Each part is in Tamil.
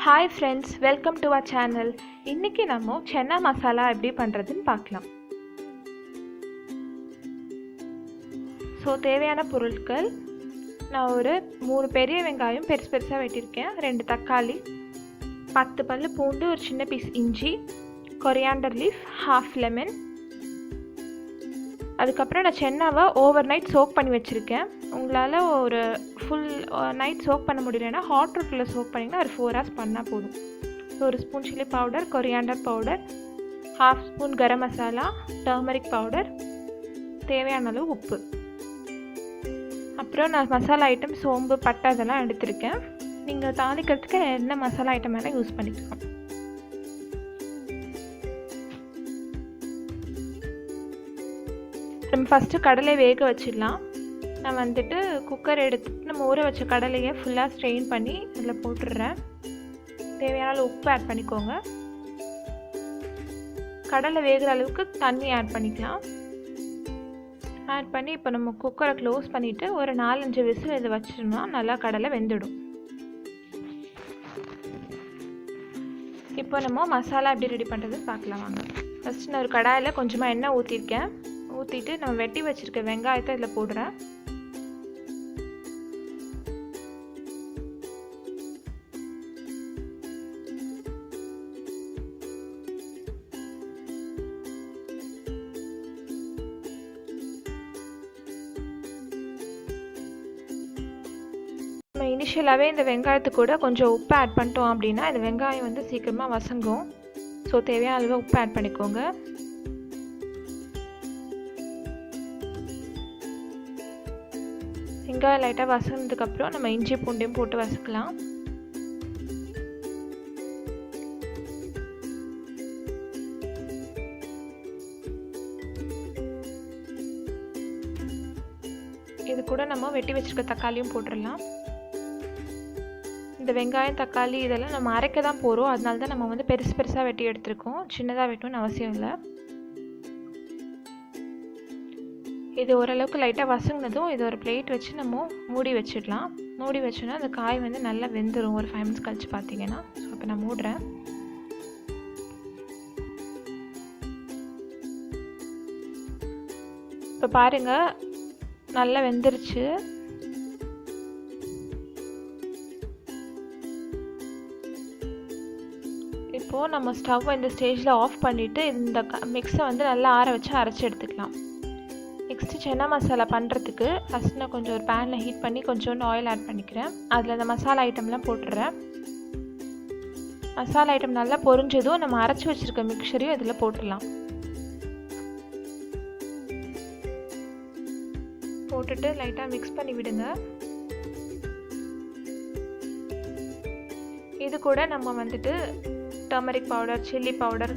Hi friends, welcome to our channel. இன்னைக்கு நம்ம Channa Masala எப்படி பண்றதுன்னு பார்க்கலாம். தேவையான பொருட்கள் நான் ஒரு 3 பெரிய வெங்காயம் பெருசா வெட்டியிருக்கேன், 2 தக்காளி, 10 பல்லு பூண்டு, ஒரு சின்ன பீஸ் இஞ்சி, coriander leaf, half lemon. அதுக்கப்புறம் நான் சென்னாவை ஓவர் நைட் சோக் பண்ணி வச்சுருக்கேன். உங்களால் ஒரு ஃபுல் நைட் சோக் பண்ண முடியலன்னா ஹாட் வாட்டரில் சோக் பண்ணிங்கன்னா ஒரு 4 hours பண்ணால் போதும். ஒரு spoon chilli powder, coriander powder, half spoon garam masala, turmeric powder, தேவையான அளவு உப்பு. அப்புறம் நான் மசாலா ஐட்டம் சோம்பு, பட்டை அதெல்லாம் எடுத்திருக்கேன். நீங்கள் தாளிக்கிறதுக்கு என்ன மசாலா ஐட்டம் வேணால் யூஸ் பண்ணிக்கலாம். நம்ம ஃபஸ்ட்டு கடலை வேக வச்சிடலாம். நான் வந்துட்டு குக்கர் எடுத்துட்டு நம்ம ஊற வச்ச கடலையை ஃபுல்லாக ஸ்ட்ரெயின் பண்ணி அதில் போட்டுடுறேன். தேவையான உப்பு ஆட் பண்ணிக்கோங்க. கடலை வேகிற அளவுக்கு தண்ணி ஆட் பண்ணிக்கலாம். ஆட் பண்ணி இப்போ நம்ம குக்கரை க்ளோஸ் பண்ணிவிட்டு ஒரு 4-5 விசில் இதை வச்சிட்டோம்னா நல்லா கடலை வெந்துடும். இப்போ நம்ம மசாலா எப்படி ரெடி பண்ணுறதுன்னு பார்க்கலாம் வாங்க. ஃபஸ்ட்டு நான் ஒரு கடாயில் கொஞ்சமாக எண்ணெய் ஊற்றிருக்கேன். ஊற்றிட்டு நம்ம வெட்டி வச்சுருக்க வெங்காயத்தை இதில் போடுறேன். நம்ம இனிஷியலாகவே இந்த வெங்காயத்துக்கு கூட கொஞ்சம் உப்பு ஆட் பண்ணிட்டோம் அப்படின்னா இந்த வெங்காயம் வந்து சீக்கிரமாக வசங்கும். ஸோ தேவையான அளவு உப்பு ஆட் பண்ணிக்கோங்க. வெங்காயம் லைட்டாக வசந்ததுக்கப்புறம் நம்ம இஞ்சி பூண்டையும் போட்டு வசக்கலாம். இது கூட நம்ம வெட்டி வச்சுருக்க தக்காளியும் போட்டுடலாம். இந்த வெங்காயம் தக்காளி இதெல்லாம் நம்ம அரைக்க தான் போகிறோம், அதனால தான் நம்ம வந்து பெருசாக வெட்டி எடுத்துருக்கோம். சின்னதாக வெட்டணும்னு அவசியம் இல்லை. இது ஓரளவுக்கு லைட்டாக வசங்கினதும் இது ஒரு பிளேட் வச்சு நம்ம மூடி வச்சிடலாம். மூடி வச்சோன்னா அந்த காய் வந்து நல்லா வெந்துடும். ஒரு 5 minutes கழிச்சு பார்த்தீங்கன்னா. ஸோ இப்போ நான் மூடுறேன். இப்போ பாருங்கள் நல்லா வெந்துருச்சு. இப்போது நம்ம ஸ்டவ்வை இந்த ஸ்டேஜில் ஆஃப் பண்ணிவிட்டு இந்த மிக்ஸை வந்து நல்லா ஆற வச்சு அரைச்சி எடுத்துக்கலாம். நெக்ஸ்ட்டு சென்னா மசாலா பண்ணுறதுக்கு ஃபஸ்ட் நான் கொஞ்சம் ஒரு பேனில் ஹீட் பண்ணி கொஞ்சோண்டு ஆயில் ஆட் பண்ணிக்கிறேன். அதில் அந்த மசாலா ஐட்டம்லாம் போட்டுடுறேன். மசாலா ஐட்டம் நல்லா பொரிஞ்சதும் நம்ம அரைச்சி வச்சுருக்க மிக்சரையும் இதில் போட்டுடலாம். போட்டுட்டு லைட்டாக மிக்ஸ் பண்ணி விடுங்க. இது கூட நம்ம வந்துட்டு turmeric powder, chilli powder,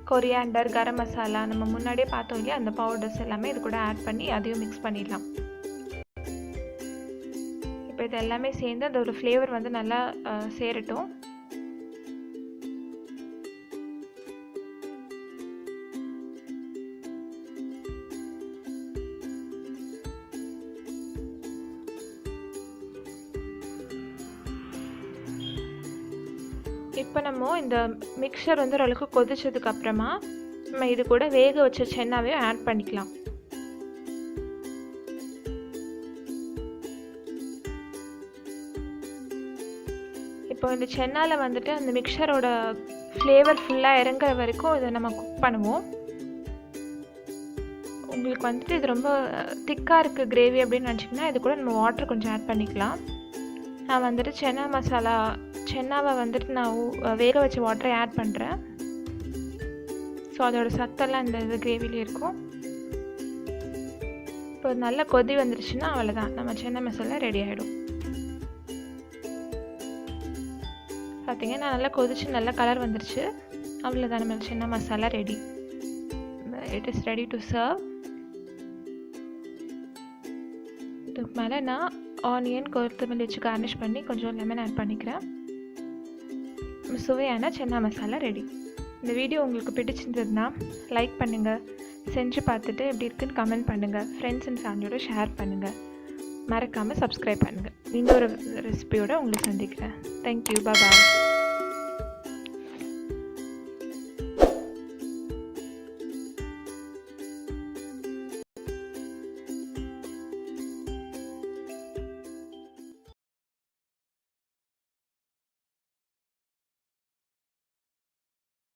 coriander, garam masala நம்ம முன்னாடியே பார்த்தோம் இல்லையா, அந்த பவுடர்ஸ் எல்லாமே இது கூட ஆட் பண்ணி அதையும் மிக்ஸ் பண்ணிடலாம். இப்போ இது எல்லாமே சேர்ந்து அதோட ஃப்ளேவர் வந்து நல்லா சேரட்டும். இப்போ நம்ம இந்த மிக்சர் வந்து ஓரளவுக்கு கொதிச்சதுக்கு அப்புறமா நம்ம இது கூட வேக வச்ச சென்னாவையும் ஆட் பண்ணிக்கலாம். இப்போ இந்த சென்னாவில் வந்துட்டு அந்த மிக்சரோட ஃப்ளேவர் ஃபுல்லாக இறங்குற வரைக்கும் இதை நம்ம குக் பண்ணுவோம். உங்களுக்கு வந்துட்டு இது ரொம்ப திக்காக இருக்குது கிரேவி அப்படின்னு நினச்சிங்கன்னா இது கூட நம்ம வாட்டர் கொஞ்சம் ஆட் பண்ணிக்கலாம். நான் வந்துட்டு சென்னாவை வந்துட்டு நான் வேக வச்ச வாட்டரை ஆட் பண்ணுறேன். ஸோ அதோட சத்தெல்லாம் இந்த கிரேவிலே இருக்கும். இப்போ நல்லா கொதி வந்துருச்சுன்னா அவ்வளோதான், நம்ம சென்னா மசாலா ரெடி ஆகிடும். பார்த்தீங்கன்னா நல்லா கொதிச்சு நல்லா கலர் வந்துருச்சு. அவ்வளோதான், நம்ம chana masala ready. It is ready to serve. இதுக்கு மேலே நான் ஆனியன், கொத்தமல்லி வச்சு கார்னிஷ் பண்ணி கொஞ்சம் லெமன் ஆட் பண்ணிக்கிறேன். சுவையான சென்னா மசாலா ரெடி. இந்த வீடியோ உங்களுக்கு பிடிச்சிருந்ததுன்னா லைக் பண்ணுங்கள், செஞ்சு பார்த்துட்டு எப்படி இருக்குன்னு கமெண்ட் பண்ணுங்கள், ஃப்ரெண்ட்ஸ் அண்ட் ஃபேமிலியோட ஷேர் பண்ணுங்கள். மறக்காமல் சப்ஸ்கிரைப் பண்ணுங்கள். இன்னொரு ரெசிபியோடு உங்களை சந்திக்கிறேன். தேங்க்யூ, பாய்.